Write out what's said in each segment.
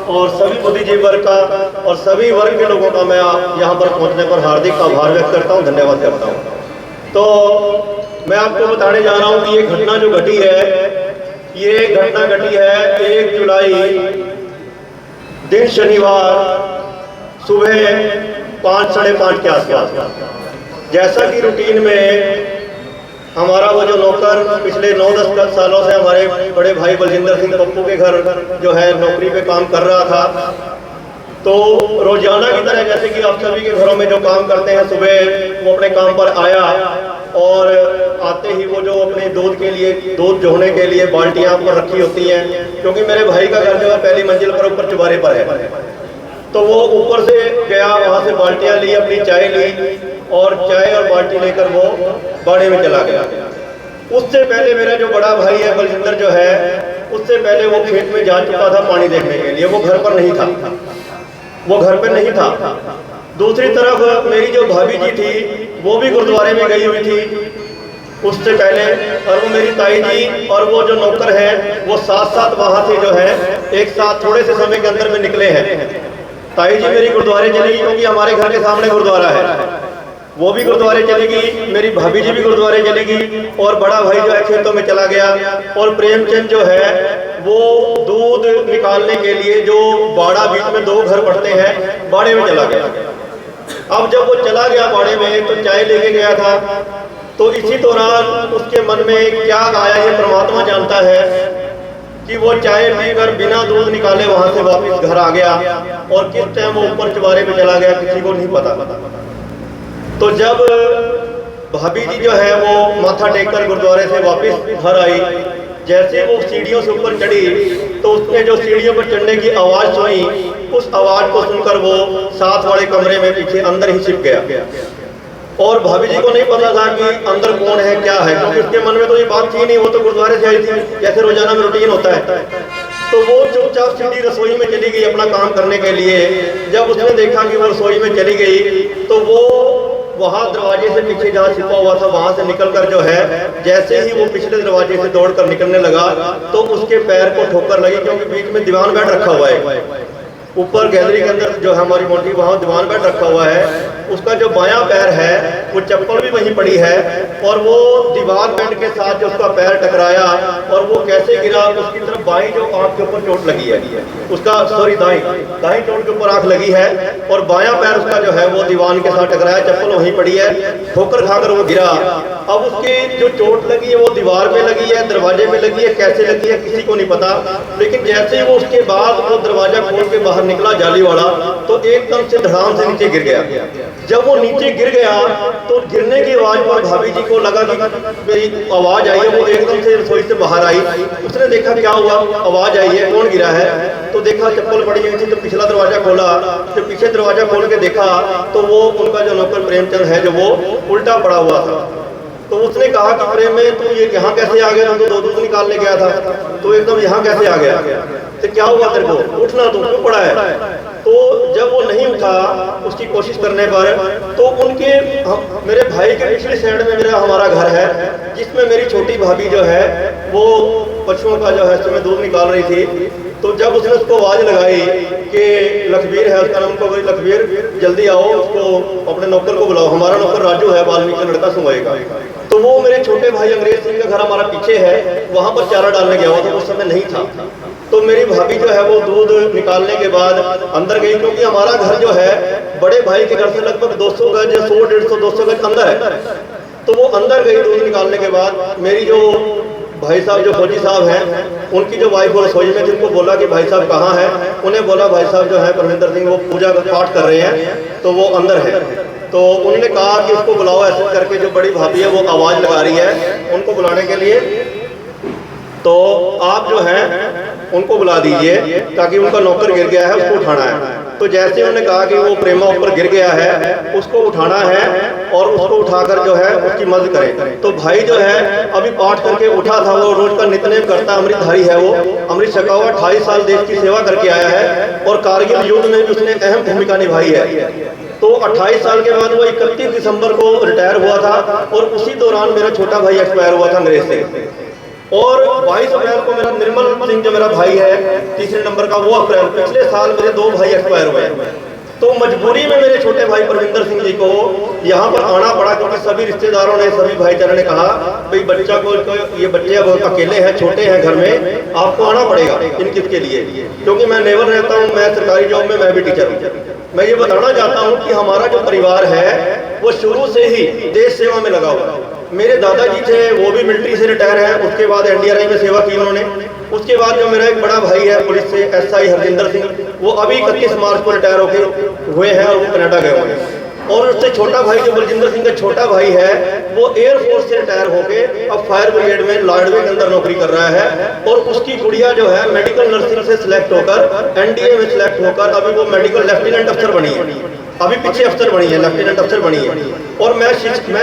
और सभी बुद्धिजीवी वर्ग का और सभी वर्ग के लोगों का मैं यहाँ पर पहुँचने पर हार्दिक आभार व्यक्त करता हूँ, धन्यवाद करता हूँ। तो मैं आपको बताने जा रहा हूँ कि ये घटना जो घटी है, ये घटना घटी है 1 जुलाई दिन शनिवार सुबह 5 साढ़े 5 के आसपास। जैसा कि रूटीन में हमारा वो जो नौकर पिछले 9-10 सालों से हमारे बड़े भाई बलजिंदर सिंह पप्पू के घर जो है नौकरी पे काम कर रहा था, तो रोजाना की तरह जैसे कि आप सभी के घरों में जो काम करते हैं, सुबह वो अपने काम पर आया और आते ही वो जो अपने दूध के लिए, दूध जोहने के लिए बाल्टियाँ पर रखी होती हैं, क्योंकि मेरे भाई का घर जो है पहली मंजिल पर ऊपर चुबारे पर है, तो वो ऊपर से गया, वहाँ से बाल्टियाँ ली, अपनी चाय ली और चाय और बाल्टी लेकर वो बाड़े में चला गया। उससे पहले मेरा जो बड़ा भाई है बलजिंदर जो है, उससे पहले वो खेत में जा चुका था पानी देखने के लिए, वो घर पर नहीं था, वो घर पर नहीं था। दूसरी तरफ मेरी जो भाभी जी थी वो भी गुरुद्वारे में गई हुई थी उससे पहले, और वो मेरी ताई जी और वो जो नौकर है वो साथ वहाँ से जो है एक साथ थोड़े से समय के अंदर में निकले हैं। ताई जी मेरी गुरुद्वारे चलेगी क्योंकि हमारे घर के सामने गुरुद्वारा है, वो भी गुरुद्वारे चलेगी, मेरी भाभी जी भी गुरुद्वारे चलेगी, और बड़ा भाई जो है खेतों में चला गया। और प्रेमचंद जो है वो दूध निकालने के लिए जो बाड़ा, बीच में 2 घर पड़ते हैं, बाड़े में चला गया। अब जब वो चला गया बाड़े में तो चाय लेके गया था, तो इसी दौरान उसके मन में क्या आया ये परमात्मा जानता है कि वो चाय पीकर बिना दूध निकाले वहां से वापस घर आ गया, और किस टाइम वो ऊपर चुबारे पे चला गया किसी को नहीं पता। तो जब भाभी जी जो है वो माथा टेककर गुरुद्वारे से वापस घर आई, जैसे वो सीढ़ियों से ऊपर चढ़ी तो उसने जो सीढ़ियों पर चढ़ने की आवाज़ सुनी, उस आवाज़ को सुनकर वो साथ वाले कमरे में पीछे अंदर ही छिप गया। और भाभी जी को नहीं पता था कि अंदर कौन है क्या है, क्योंकि उसके मन में तो ये बात थी नहीं, वो तो गुरुद्वारे से आई थी जैसे रोजाना में रूटीन होता है। तो वो चुपचाप सीधी रसोई में चली गई अपना काम करने के लिए। जब उसने देखा कि वो रसोई में चली गई तो वो वहाँ दरवाजे से पीछे जहाँ छिपा हुआ था वहाँ से निकलकर जो है जैसे ही वो पिछले दरवाजे से दौड़कर निकलने लगा तो उसके पैर को ठोकर लगी, क्योंकि बीच में दीवान बेड रखा हुआ है, ऊपर गैलरी के अंदर जो है हमारी मोटी, वहाँ दीवान बेड रखा हुआ है, उसका जो बायां पैर है वो चप्पल भी वहीं पड़ी है, और वो दीवार बेड के साथ जो उसका पैर टकराया और वो कैसे गिरा, उसकी तरफ बाईं जो आंख के ऊपर चोट लगी है, उसका सॉरी दाईं चोट के ऊपर आंख लगी है, और बायां पैर उसका जो है वो दीवान के साथ टकराया, चप्पल वहीं पड़ी है, ठोकर खाकर वो गिरा। अब उसकी जो चोट लगी है वो दीवार पे लगी है, दरवाजे में लगी है, कैसे लगी है किसी को नहीं पता, लेकिन जैसे ही वो उसके बाद वो दरवाजा खोल के बाहर निकला जाली वाला, तो एकदम से धड़ाम से नीचे गिर गया। जब वो नीचे गिर गया तो गिरने की आवाज पर भाभी जी को लगा कि मेरी आवाज आई है, वो एकदम से रसोई से बाहर आई, उसने देखा क्या हुआ, आवाज आई है, कौन गिरा है, तो देखा चप्पल पड़ी हुई थी, तो पिछला दरवाजा खोला, तो पीछे दरवाजा खोल के देखा तो वो उनका जो नौकर प्रेमचंद है जो वो उल्टा पड़ा हुआ था। तो उसने कहा कि प्रेम में तू ये यहाँ कैसे आ गया, तू तो दूध निकालने गया था, तो एकदम यहाँ कैसे आ गया, तो क्या हुआ तेरे को, उठना, तू क्यों पड़ा है। तो जब वो नहीं उठा उसकी कोशिश करने पर, तो उनके मेरे भाई के पिछली साइड में हमारा घर है, जिसमें मेरी छोटी भाभी जो है वो पशुओं का जो है उसमें दूध निकाल रही थी। तो जब उसने उसको आवाज़ लगाई कि लखबीर है उसका नाम, को लखबीर जल्दी आओ, उसको अपने नौकर को बुलाओ, हमारा नौकर राजू है वाल्मीकि का लड़का सुनाएगा। तो वो मेरे छोटे भाई अंग्रेज सिंह का घर हमारा पीछे है, वहाँ पर चारा डालने गया हुआ था, उस समय नहीं था। तो मेरी भाभी जो है वो दूध निकालने के बाद अंदर गई, क्योंकि हमारा घर जो है बड़े भाई के घर से लगभग 200 गज, 100-150 गज अंदर है। तो वो अंदर गई दूध निकालने के बाद, मेरी जो भाई साहब जो फौजी साहब हैं उनकी जो वाइफ वो रसोई में थी, उनको बोला कि भाई साहब कहाँ हैं, उन्हें बोला भाई साहब जो है परमिंदर सिंह वो पूजा का पाठ कर रहे हैं, तो वो अंदर है। तो उन्होंने कहा कि उसको बुलाओ, ऐसे करके जो बड़ी भाभी है वो आवाज़ लगा रही है उनको बुलाने के लिए, तो आप जो है उनको बुला दीजिए ताकि उनका नौकर गिर गया है उसको उठाना है। तो जैसे उन्होंने कहा कि वो प्रेमा ऊपर गिर गया है उसको उठाना है और उसको उठाकर जो है उसकी मदद करें। तो भाई जो है अभी पाठ करके उठा था, वो रोज का नित्यनेम करता, अमृतधारी है, वो अमृत छका हुआ, 28 साल देश की सेवा करके आया है और कारगिल युद्ध में भी उसने अहम भूमिका निभाई है। तो 28 साल के बाद वो 31 दिसंबर को रिटायर हुआ था और उसी दौरान मेरा छोटा भाई एक्सपायर हुआ था अंग्रेज से। और 22 अप्रैल को मेरा निर्मल सिंह जो मेरा भाई है तीसरे नंबर का, वो अप्रैल पिछले साल मेरे 2 भाई एक्सपायर हुए। तो मजबूरी में मेरे छोटे भाई परविंदर सिंह जी को यहाँ पर आना पड़ा, क्योंकि सभी रिश्तेदारों ने, सभी भाईचारे ने कहा भाई बच्चा को, ये बच्चे अब अकेले हैं, छोटे हैं घर में, आपको आना पड़ेगा इन किसके लिए, क्योंकि मैं नेवर रहता हूँ, मैं सरकारी जॉब में, मैं भी टीचर हूँ। मैं ये बताना चाहता हूँ कि हमारा जो परिवार है वो शुरू से ही देश सेवा में लगा हुआ है। मेरे दादाजी थे, वो भी मिलिट्री से रिटायर हैं, उसके बाद NDRI में सेवा की उन्होंने। उसके बाद जो मेरा एक बड़ा भाई है पुलिस से, SI हरजिंदर सिंह, वो अभी 31 मार्च को रिटायर होकर हुए हैं और वो कनाडा गए हुए हैं। और उससे छोटा भाई जो बलजिंदर सिंह का छोटा भाई है, वो एयरफोर्स से रिटायर होके अब फायर ब्रिगेड में लॉर्डवे के अंदर नौकरी कर रहा है। और उसकी गुड़िया जो है मेडिकल नर्सिंग से सिलेक्ट होकर NDA में सिलेक्ट होकर अभी वो मेडिकल लेफ्टिनेंट अफसर बनी है, अभी पीछे अफसर बनी है, लेफ्टिनेंट अफसर बनी है। और मैं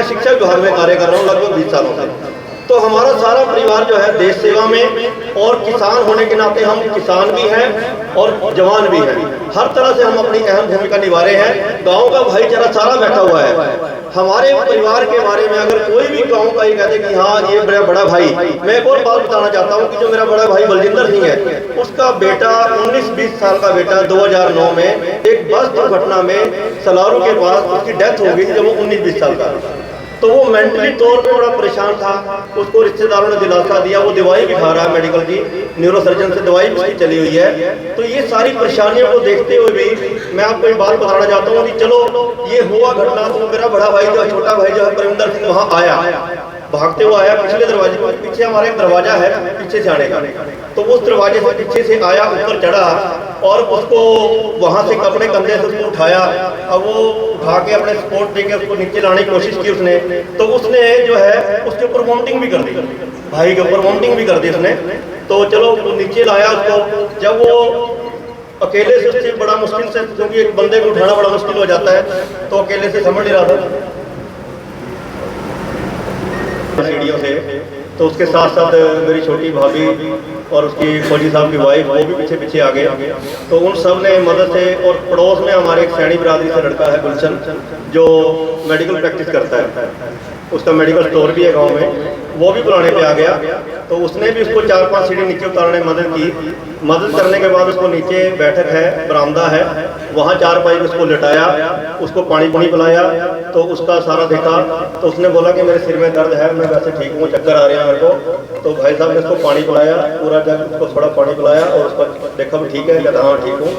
शिक्षा विभाग में कार्य कर रहा हूँ लगभग 20 सालों से। तो हमारा सारा परिवार जो है देश सेवा में, और किसान होने के नाते हम किसान भी हैं और जवान भी हैं। हर तरह से हम अपनी अहम भूमिका निभा रहे हैं। गांव का भाईचारा सारा बैठा हुआ है। हमारे परिवार के बारे में अगर कोई भी गांव का ये कहते कि हाँ ये मेरा बड़ा भाई, मैं एक और बात बताना चाहता हूँ कि जो मेरा बड़ा भाई बलजिंदर सिंह है, उसका बेटा 19-20 साल का बेटा 2009 में एक बस दुर्घटना में सलारू के पास उसकी डेथ हो गई जब वो 19-20 साल का। तो वो मेंटली तौर पे बड़ा परेशान था, उसको रिश्तेदारों ने दिलासा दिया, वो दवाई भी खा रहा है मेडिकल की, न्यूरोसर्जन से दवाई भी चली हुई है। तो ये सारी परेशानियों को देखते हुए भी मैं आपको एक बात बताना चाहता हूँ कि चलो ये हुआ घटना, तो मेरा बड़ा भाई जो छोटा भाई जो है परविंदर सिंह वहाँ आया, भागते हुए आया पिछले दरवाजे पर। पीछे हमारा एक दरवाजा है पीछे से आने का, तो उस दरवाजे से पीछे से आया, ऊपर चढ़ा और उसको वहां से अपने कंधे से उसको उठाया। अब वो उठा के अपने सपोर्ट देके उसको नीचे लाने की कोशिश की उसने, तो उसने जो है उसके ऊपर वॉमिटिंग भी कर दी, भाई के ऊपर वॉमिटिंग भी कर दी उसने। तो चलो नीचे लाया उसको, जब वो अकेले से उससे बड़ा मुश्किल से, क्योंकि एक बंदे को उठाना बड़ा मुश्किल हो जाता है, तो अकेले से समझ नहीं रहा था सीढ़ियों से। तो उसके साथ साथ मेरी छोटी भाभी और उसकी फौजी साहब की वाइफ, वो भी पीछे पीछे आ गए। तो उन सब ने मदद से, और पड़ोस में हमारे एक सैनी बिरादरी से लड़का है गुलशन, जो मेडिकल प्रैक्टिस करता है, उसका मेडिकल स्टोर भी है गांव में, वो भी बुलाने पे आ गया। तो उसने भी उसको 4-5 सीढ़ी नीचे उतारने में मदद की। मदद करने के बाद उसको नीचे बैठक है, बरामदा है, वहाँ 4 पाइप उसको लिटाया, उसको पानी पिलाया। तो उसका सारा देखा, तो उसने बोला कि मेरे सिर में दर्द है, मैं वैसे ठीक हूँ, चक्कर आ रहे हैं मेरे को। तो भाई साहब ने उसको पानी पिलाया, पूरा जब उसको थोड़ा पानी पिलाया और उसको देखा भी ठीक है, कहता हाँ ठीक हूँ।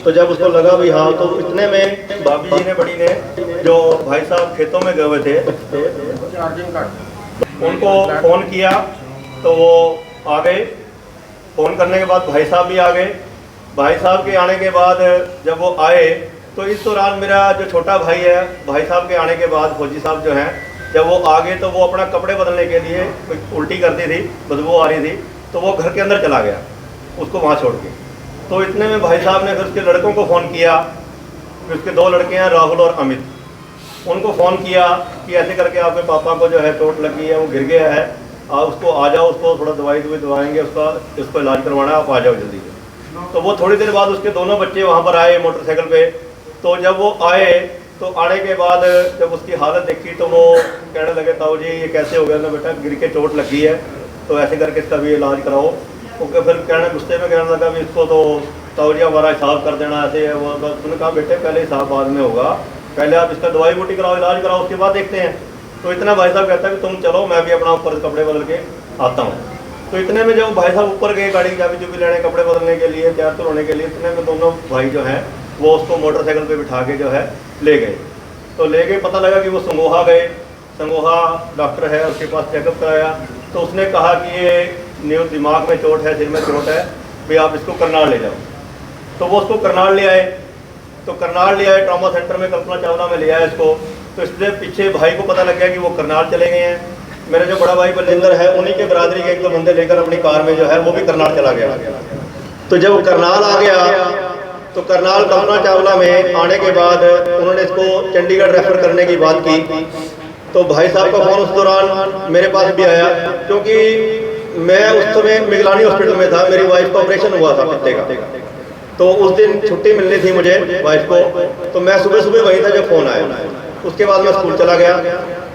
तो जब उसको लगा भी हाँ, तो इतने में भाभी जी ने, बड़ी ने, जो भाई साहब खेतों में गए हुए थे, उनको फ़ोन किया, तो वो आ गए। फ़ोन करने के बाद भाई साहब भी आ गए। भाई साहब के आने के बाद जब वो आए, तो इस दौरान मेरा जो छोटा भाई है, भाई साहब के आने के बाद फौजी साहब जो हैं, जब वो आ गए तो वो अपना कपड़े बदलने के लिए उल्टी करती थी, बदबू आ रही थी, तो वो घर के अंदर चला गया उसको वहाँ छोड़ के। तो इतने में भाई साहब ने फिर उसके लड़कों को फ़ोन किया, फिर उसके 2 लड़के हैं राहुल और अमित, उनको फ़ोन किया कि ऐसे करके आपके पापा को जो है चोट लगी है, वो गिर गया है, आप उसको आ जाओ, उसको थोड़ा दवाई दवाएंगे, उसको इलाज करवाना है, आप आ जाओ जल्दी से। तो वो थोड़ी देर बाद उसके दोनों बच्चे वहाँ पर आए मोटरसाइकिल पे। तो जब वो आए, तो आने के बाद जब उसकी हालत देखी, तो वो कहने लगे ताऊ जी ये कैसे हो गया ना बेटा, गिर के चोट लगी है, तो ऐसे करके इसका भी इलाज कराओ। तो फिर कहने गुस्से में कहने लगा भी इसको तो ताऊ जी हमारा हिसाब कर देना, ऐसे है वो। उन्होंने कहा बेटे पहले हिसाब बाद में होगा, पहले आप इसका दवाई बूटी कराओ, इलाज कराओ, उसके बाद देखते हैं। तो इतना भाई साहब कहता है कि तुम चलो, मैं भी अपना ऊपर कपड़े बदल के आता हूँ। तो इतने में जब भाई साहब ऊपर गए गाड़ी की चाबी चुबी लेने, कपड़े बदलने के लिए, तैयार तो होने के लिए, इतने में दोनों भाई जो हैं वो उसको मोटरसाइकिल पे बिठा के जो है ले गए। तो ले गए, पता लगा कि वो संगोहा गए, संगोहा डॉक्टर है, उसके पास चेकअप कराया। तो उसने कहा कि ये दिमाग में चोट है, सिर में चोट है, भाई आप इसको करनाल ले जाओ। तो वो उसको करनाल ले आए। तो करनाल ले आए, ट्रॉमा सेंटर में कल्पना चावला में ले आया इसको। तो इसलिए पीछे भाई को पता लग गया कि वो करनाल चले गए हैं। मेरा जो बड़ा भाई बलजिंदर है, उन्हीं के बरादरी के 1-2 बंदे लेकर अपनी कार में जो है वो भी करनाल चला गया। तो जब करनाल आ गया, तो करनाल कल्पना चावला में आने के बाद उन्होंने इसको चंडीगढ़ रेफर करने की बात की। तो भाई साहब का फ़ोन उस दौरान मेरे पास भी आया, क्योंकि मैं उस समय मिगलानी हॉस्पिटल में था, मेरी वाइफ का ऑपरेशन हुआ था पित्ते का। तो उस दिन छुट्टी मिलनी थी मुझे वाइफ को, तो मैं सुबह सुबह वहीं था जब फ़ोन आया। उसके बाद मैं स्कूल चला गया।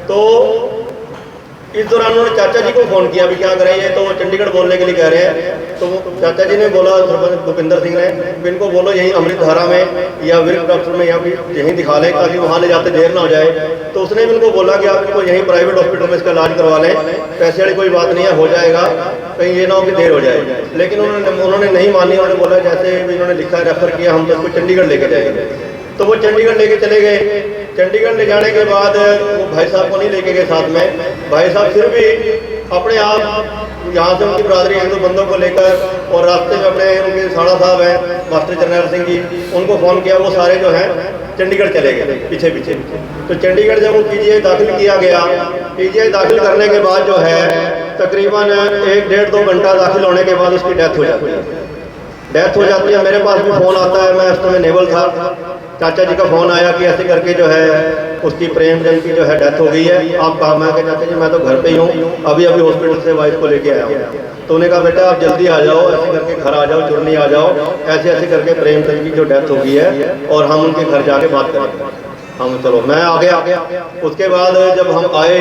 तो इस दौरान उन्होंने चाचा जी को फ़ोन किया भी क्या करें, ये तो चंडीगढ़ बोलने के लिए कह रहे हैं। तो चाचा जी ने बोला, सरपंच भूपिंदर सिंह ने, इनको बोलो यहीं अमृतधारा में या वीर डॉक्टर में या फिर यहीं दिखा लें ताकि वहाँ ले जाते देर ना हो जाए। तो उसने भी उनको बोला कि आप इनको यहीं प्राइवेट हॉस्पिटल में इसका इलाज करवा लें, पैसे वाली कोई बात नहीं है, हो जाएगा, कहीं ये ना हो कि देर हो जाए। लेकिन उन्होंने नहीं मानी। उन्होंने बोला जैसे इन्होंने लिखा रेफर किया, हम तो इसको चंडीगढ़ लेके जाएंगे। तो वो चंडीगढ़ लेके चले गए। चंडीगढ़ ले जाने के बाद वो भाई साहब को नहीं लेके गए साथ में। भाई साहब फिर भी अपने आप यहाँ से उनकी बरादरी एक दो बंदों को लेकर और रास्ते में अपने उनके साड़ा साहब हैं मास्टर जरनैल सिंह जी, उनको फ़ोन किया। वो सारे जो हैं चंडीगढ़ चले गए पीछे पीछे। तो चंडीगढ़ जब वो पीजीआई दाखिल किया गया, पीजीआई दाखिल करने के बाद जो है तकरीबन 1-1.5-2 घंटा दाखिल होने के बाद उसकी डेथ हो जाती है। मेरे पास भी फ़ोन आता है, मैं उस समय नेवल था। चाचा जी का फ़ोन आया कि ऐसे करके जो है उसकी प्रेमचंद की जो है डेथ हो गई है, आप कहाँ? मैं चाचा जी मैं तो घर पे ही हूँ, अभी हॉस्पिटल से वाइफ को लेके आया हूँ। तो उन्हें कहा बेटा आप जल्दी आ जाओ, ऐसे करके घर आ जाओ, चुरनी आ जाओ, ऐसे ऐसे करके प्रेमचंद की जो डेथ हो गई है और हम उनके घर जाके बात करेंगे। हम चलो मैं आ गया। उसके बाद जब हम आए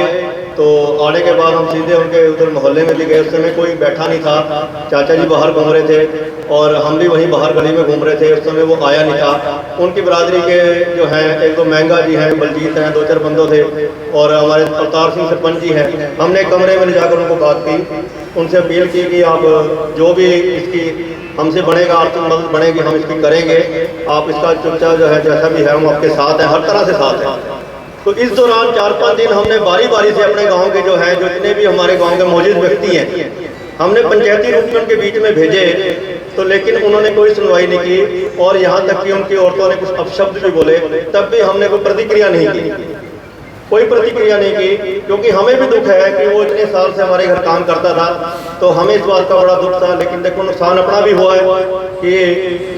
तो आने के बाद हम सीधे उनके उधर मोहल्ले में भी गए। उस समय कोई बैठा नहीं था, चाचा जी बाहर घूम रहे थे और हम भी वहीं बाहर गली में घूम रहे थे। उस समय वो आया नहीं था। उनकी बरादरी के जो हैं एक दो महंगा जी हैं, बलजीत हैं, 2-4 बंदों थे और हमारे अवतार सिंह सरपंच जी हैं। हमने कमरे में ले जाकर उनको बात की, उनसे अपील की कि आप जो भी इसकी हमसे बनेगा, आर्थिक मदद बनेगी, हम इसकी करेंगे। आप इसका चुपचाप जो है जैसा भी है हम आपके साथ हैं, हर तरह से साथ हैं। तो इस दौरान 4-5 दिन हमने बारी बारी से अपने गांव के जो है, जो जितने भी हमारे गांव के मौजूद व्यक्ति हैं, हमने पंचायती रूप में उनके बीच में भेजे। तो लेकिन उन्होंने कोई सुनवाई नहीं की और यहाँ तक कि उनकी औरतों ने कुछ अपशब्द भी बोले, तब भी हमने कोई प्रतिक्रिया नहीं की, क्योंकि हमें भी दुख है कि वो इतने साल से हमारे घर काम करता था। तो हमें इस बात का बड़ा दुख था। लेकिन देखो नुकसान अपना भी हुआ है कि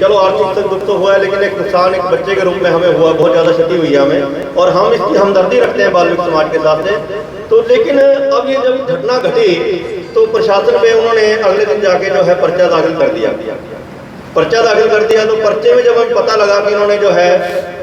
चलो आर्थिक दुख तो हुआ है, लेकिन एक नुकसान एक बच्चे के रूप में हमें हुआ, बहुत ज़्यादा क्षति हुई है हमें और हम इसकी हमदर्दी रखते हैं बाल्मीकि समाज के साथ से। तो लेकिन अब ये जब घटना घटी तो प्रशासन पे उन्होंने अगले दिन जाके जो है पर्चा दाखिल कर दिया। तो पर्चे में जब हमें पता लगा कि इन्होंने जो है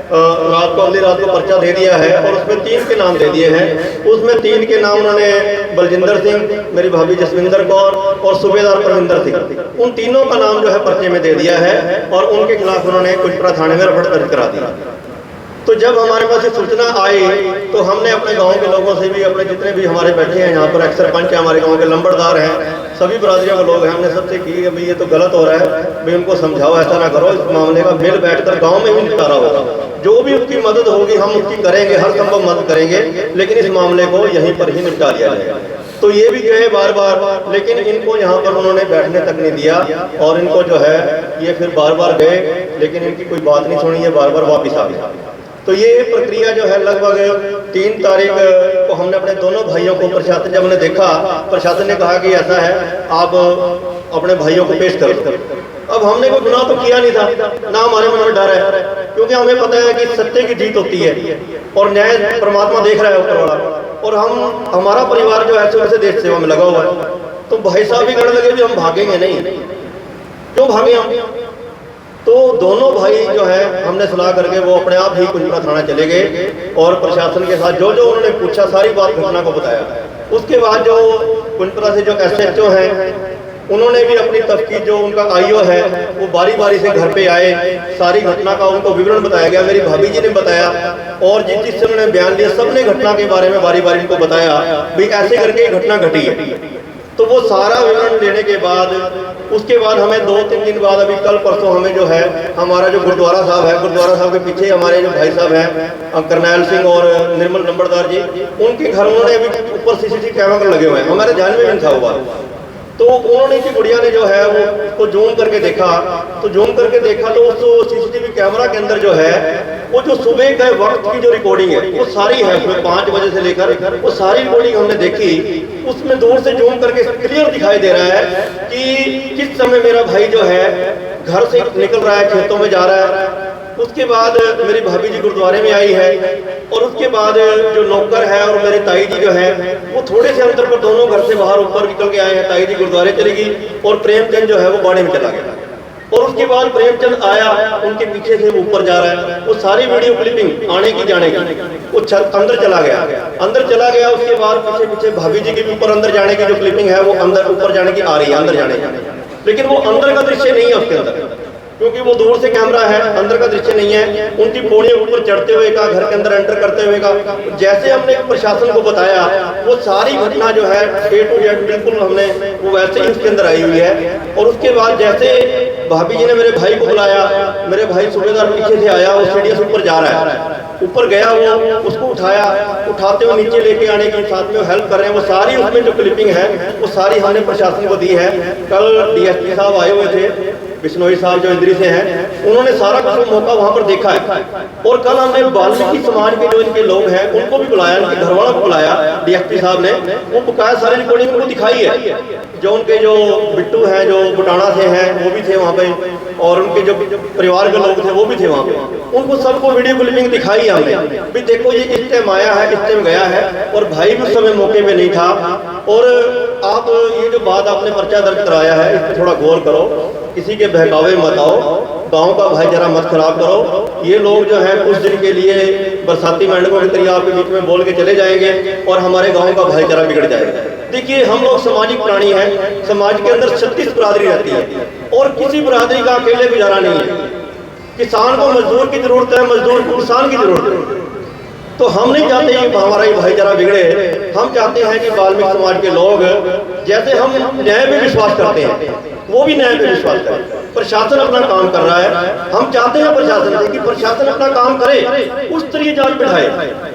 अगली रात को पर्चा दे दिया है और उसमें 3 के नाम दे दिए हैं। उसमें 3 के नाम उन्होंने बलजिंदर सिंह, मेरी भाभी जसविंदर कौर और सूबेदार परविंदर सिंह, उन तीनों का नाम जो है पर्चे में दे दिया है और उनके खिलाफ उन्होंने कुचपड़ा थाने में रफड़ दर्ज करा दिया। तो जब हमारे पास ये सूचना आई तो हमने अपने गांव के लोगों से भी, अपने जितने भी हमारे बैठे हैं यहाँ पर, एक्स सरपंच है, हमारे गांव के लंबरदार हैं, सभी बरादरियों के लोग हैं, हमने सबसे की भाई ये तो गलत हो रहा है, भाई उनको समझाओ, ऐसा ना करो, इस मामले का मिल बैठकर गांव में ही निपटारा होगा, जो भी उसकी मदद होगी हम उसकी करेंगे, हर संभव मदद करेंगे, लेकिन इस मामले को यहीं पर ही निपटा लिया जाएगा। तो ये भी गए बार बार, लेकिन इनको यहाँ पर उन्होंने बैठने तक नहीं दिया और इनको जो है ये फिर बार बार गए, लेकिन इनकी कोई बात नहीं सुनी, ये बार बार वापिस आ गए। तो ये प्रक्रिया जो है लगभग 3 तारीख को हमने अपने दोनों भाइयों को, प्रशासन जब हमने देखा, प्रशासन ने कहा कि ऐसा है आप अपने भाइयों को पेश कर दो। अब हमने कोई गुनाह तो किया नहीं था, ना हमारे मन में डर है, क्योंकि हमें पता है कि सत्य की जीत होती है और न्याय परमात्मा देख रहा है ऊपर वाला, और हमारा परिवार जो है शुरू से देश सेवा में लगा हुआ है। तो भाई साहब भी कहने लगे भी हम भागेंगे नहीं, क्यों भागे हम? तो दोनों भाई जो है हमने सलाह करके वो अपने आप ही कुचपड़ा थाना चले गए और प्रशासन के साथ जो जो उन्होंने पूछा सारी बात घटना को बताया। उसके बाद जो कुचपड़ा से जो SHO हैं उन्होंने भी अपनी तफ्तीश, जो उनका IO है वो बारी बारी से घर पे आए, सारी घटना का उनको विवरण बताया गया। मेरी भाभी जी ने बताया और जिससे उन्होंने बयान दिया सबने घटना के बारे में बारी बारी उनको बताया भाई ऐसे करके घटना घटी है। तो वो सारा विवरण देने के बाद उसके बाद हमें 2-3 दिन बाद, अभी कल परसों हमें जो है हमारा जो गुरुद्वारा साहब है, गुरुद्वारा साहब के पीछे हमारे जो भाई साहब हैं करनैल सिंह और निर्मल नंबरदार जी, उनके घर उन्होंने अभी ऊपर CCTV कैमरा लगे हुए हैं, हमारे ध्यान में भी था हुआ। तो उन्होंने की गुड़िया ने जो है वो उसको जूम करके देखा, तो उस CCTV कैमरा के अंदर जो है वो जो सुबह के वक्त की जो रिकॉर्डिंग है वो सारी है, उसमें 5 बजे से लेकर वो सारी रिकॉर्डिंग हमने देखी। उसमें दूर से जूम करके क्लियर दिखाई दे रहा है कि किस समय मेरा भाई जो है घर से निकल रहा है, खेतों में जा रहा है। उसके बाद मेरी भाभी जी गुरुद्वारे में आई है और उसके बाद जो नौकर है और मेरे ताई जी जो है वो थोड़े से अंतर पर दोनों घर से बाहर ऊपर निकल के आए हैं। ताई जी गुरुद्वारे चली गई और प्रेमचंद जो है वो बाड़े में चला गया। और उसके बाद प्रेमचंद आया, उनके पीछे से वो ऊपर जा रहा है, वो सारी वीडियो क्लिपिंग आने की जाने की, वो अंदर चला गया। उसके बाद पीछे पीछे भाभी जी के भी ऊपर अंदर जाने की जो क्लिपिंग है वो अंदर ऊपर जाने की आ रही है, अंदर जाने की, लेकिन वो अंदर का दृश्य नहीं है उसके अंदर, क्योंकि वो दूर से कैमरा है, अंदर का दृश्य नहीं है। उनकी पौड़ियों ऊपर चढ़ते हुए का, घर के अंदर एंटर करते हुए का, जैसे हमने प्रशासन को बताया वो सारी घटना जो है A to Z बिल्कुल हमने वो वैसे ही उसके अंदर आई हुई है। और उसके बाद जैसे भाभी जी ने मेरे भाई को बुलाया, मेरे भाई सूबेदार पीछे से आया, वो सीढ़ियों से ऊपर जा रहा है, ऊपर गया, वो उसको उठाया, उठाते हुए नीचे लेके आने की साथ में हेल्प कर रहे हैं, वो सारी उसमें जो क्लिपिंग है वो सारी हमने प्रशासन को दी है। कल DSP साहब आए हुए थे, बिश्नोई साहब जो इंद्री से हैं, उन्होंने सारा कुछ मौका वहां पर देखा है। और कल हमने वाल्मीकि समाज के जो इनके लोग हैं उनको भी बुलाया, इनके घर वालों को बुलाया DSP साहब ने, वो बकाया सारी रिकॉर्डिंग उनको दिखाई है। जो उनके जो बिट्टू हैं जो बुटाना से हैं वो भी थे वहाँ पे, और उनके जो परिवार के लोग थे वो भी थे वहाँ पे, उनको सबको वीडियो क्लिपिंग दिखाई हमने भी, देखो ये इस टाइम आया है, इस टाइम गया है, और भाई भी उस समय मौके में नहीं था। और आप ये जो बात आपने पर्चा दर्ज कराया है इस पर थोड़ा गौर करो, किसी के बहकावे मत आओ, गांव का भाईचारा मत खराब करो। ये लोग जो है कुछ दिन के लिए बरसाती मेंढकों की तरह आपके बीच में बोल के चले जाएंगे और हमारे गांव का भाईचारा बिगड़ जाएगा। देखिए हम लोग सामाजिक प्राणी हैं, समाज के अंदर 36 बरादरी रहती है और किसी बरादरी का अकेले गुजारा नहीं है। किसान को मजदूर की जरूरत है, मजदूर को किसान की जरूरत है। तो हम नहीं चाहते कि हमारा ये भाईचारा बिगड़े, हम चाहते हैं कि वाल्मीकि समाज के लोग जैसे हम न्याय में विश्वास करते हैं वो भी न्याय में विश्वास करें। प्रशासन अपना काम कर रहा है, हम चाहते हैं प्रशासन से कि प्रशासन अपना काम करे, उस तरह जांच बिठाए।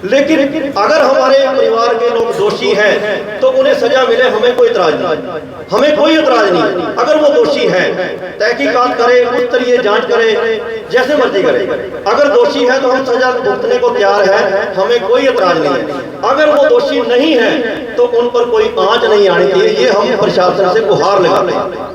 लेकिन अगर हमारे परिवार के लोग दोषी हैं तो उन्हें सजा मिले, हमें कोई इतराज नहीं, हमें कोई इतराज नहीं। अगर वो दोषी हैं तहकीकात करे, उस तरह जांच करे, जैसे मर्जी करे। अगर दोषी है तो हम सजा भुगतने को तैयार है, हमें कोई इतराज नहीं है। अगर वो दोषी नहीं है तो उन पर कोई आंच नहीं आनी चाहिए। ये हम प्रशासन से गुहार लगाते हैं,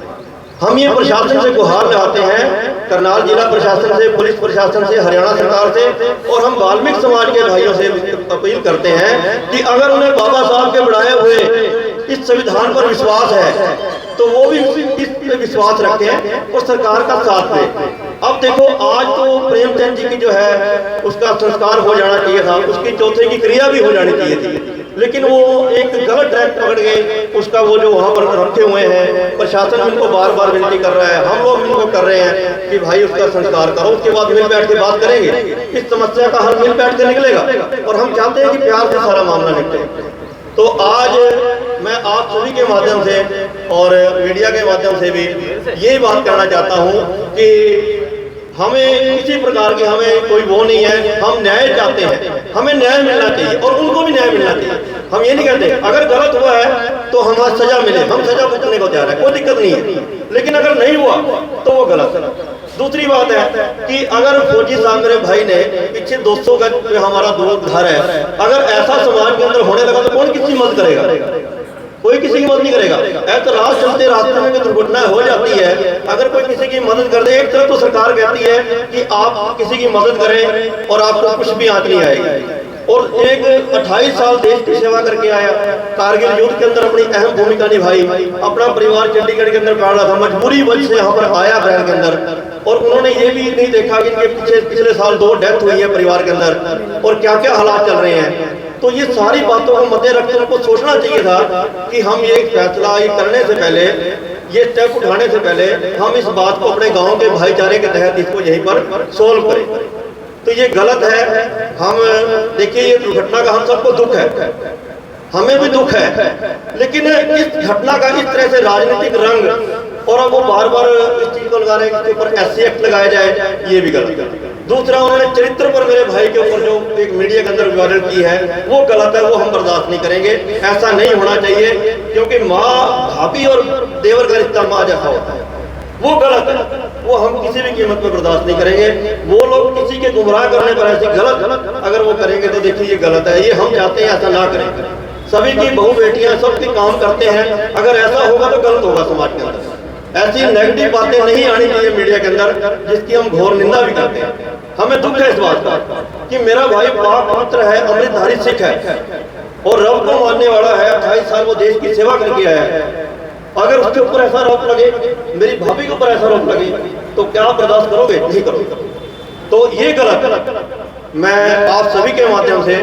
हम ये प्रशासन से गुहार लगाते हैं, करनाल जिला प्रशासन से, पुलिस प्रशासन से, हरियाणा सरकार से, और हम वाल्मीकि समाज के भाइयों से अपील करते हैं कि अगर उन्हें बाबा साहब के बढ़ाए हुए इस संविधान पर विश्वास है तो वो भी इस पे विश्वास रखें और सरकार का साथ दें। अब देखो आज तो प्रेमचंद जी की जो है उसका संस्कार हो जाना चाहिए था, उसकी चौथे की क्रिया भी हो जानी चाहिए थी, लेकिन वो एक गलत ट्रैक पकड़ गए। उसका वो जो वहाँ पर रखे हुए हैं, प्रशासन उनको बार बार विनती कर रहा है, हम लोग इनको कर रहे हैं कि भाई उसका संस्कार करो, उसके बाद मिल बैठ के बात करेंगे, इस समस्या का हल मिल बैठ के निकलेगा। और हम चाहते हैं कि प्यार से सारा मामला निपटे। तो आज मैं आप सभी के माध्यम से और मीडिया के माध्यम से भी यही बात कहना चाहता हूँ कि हमें किसी प्रकार की हमें कोई वो नहीं है, हम न्याय चाहते हैं, हमें न्याय मिलना चाहिए और उनको भी न्याय मिलना चाहिए। हम ये नहीं कहते अगर गलत हुआ है तो हमें सजा मिले, हम सजा भुगतने को तैयार है, कोई दिक्कत नहीं है, लेकिन अगर नहीं हुआ तो वो गलत। दूसरी बात है कि अगर फौजी साहब मेरे भाई ने पीछे 200 गज पे हमारा दूर घर है, अगर ऐसा समाज के अंदर होने लगा तो कौन किसी मदद करेगा? कोई किसी की मदद नहीं करेगा। ऐसा रात चलते रास्ते में दुर्घटना हो जाती है, अगर कोई किसी की मदद कर दे, एक तरफ तो सरकार कहती है कि आप किसी की मदद करें और आपको कुछ भी आंच नहीं आएगी, और एक 28 साल देश की सेवा करके आया, कारगिल युद्ध के अंदर अपनी अहम भूमिका निभाई, अपना परिवार चंडीगढ़ के अंदर पढ़ रहा था, मजबूरी वजह से यहाँ पर आया अप्रैल के अंदर, और उन्होंने ये भी नहीं देखा कि इनके पिछले साल 2 डेथ हुई है परिवार के अंदर और क्या क्या हालात चल रहे हैं। तो ये सारी बातों को मद्दे रखते उनको सोचना चाहिए था कि हम ये फैसला ये करने से पहले, ये स्टेप उठाने से पहले हम इस बात को अपने गांव के भाईचारे के तहत इसको यहीं पर सोल्व करें। तो ये गलत है। हम देखिए ये दुर्घटना का हम सबको दुख है, हमें भी दुख है, लेकिन इस घटना का इस तरह से राजनीतिक रंग और अब वो बार बार इस चीज को लगा रहे हैं कि इसके ऊपर SC एक्ट लगाया जाए, ये भी गलत है। दूसरा उन्होंने चरित्र पर मेरे भाई के ऊपर जो एक मीडिया के अंदर विवाद की है वो गलत है, वो हम बर्दाश्त नहीं करेंगे, ऐसा नहीं होना चाहिए, क्योंकि माँ भाभी और देवर का रिश्ता माँ जैसा होता है, वो गलत है, वो हम किसी भी कीमत पर बर्दाश्त नहीं करेंगे। वो लोग किसी के गुमराह करने पर ऐसी गलत अगर वो करेंगे तो देखिए ये गलत है, ये हम चाहते हैं ऐसा ना करें। सभी की बहू बेटियां सबके काम करते हैं, अगर ऐसा होगा तो गलत होगा समाज के अंदर। ऐसी नेगेटिव बातें नहीं आनी चाहिए मीडिया के अंदर जिसकी हम घोर निंदा भी करते हैं। हमें दुख है इस बात का कि मेरा भाई पाक पवित्र है, अमृतधारी सिख है और रब को मानने वाला है, 28 साल वो देश की सेवा करके आया है, अगर उसके ऊपर ऐसा आरोप लगे, मेरी भाभी के ऊपर ऐसा आरोप लगे, तो क्या आप बर्दाश्त करोगे? नहीं करोगे। तो ये गलत। मैं आप सभी के माध्यम से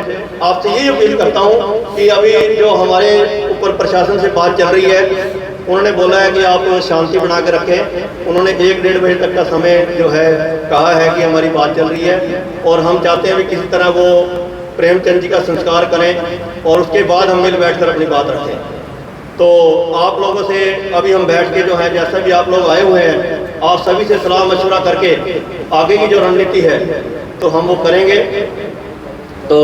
आपसे ये अपील करता हूँ कि अभी जो हमारे ऊपर प्रशासन से बात चल रही है, उन्होंने बोला है कि आप शांति बना के रखें। उन्होंने 1-1.5 बजे तक का समय जो है कहा है कि हमारी बात चल रही है, और हम चाहते हैं कि किसी तरह वो प्रेमचंद जी का संस्कार करें और उसके बाद हम मिल बैठ कर अपनी बात रखें। तो आप लोगों से अभी हम बैठ के जो है, जैसा भी आप लोग आए हुए हैं, आप सभी से सलाह मशवरा करके आगे की जो रणनीति है तो हम वो करेंगे। तो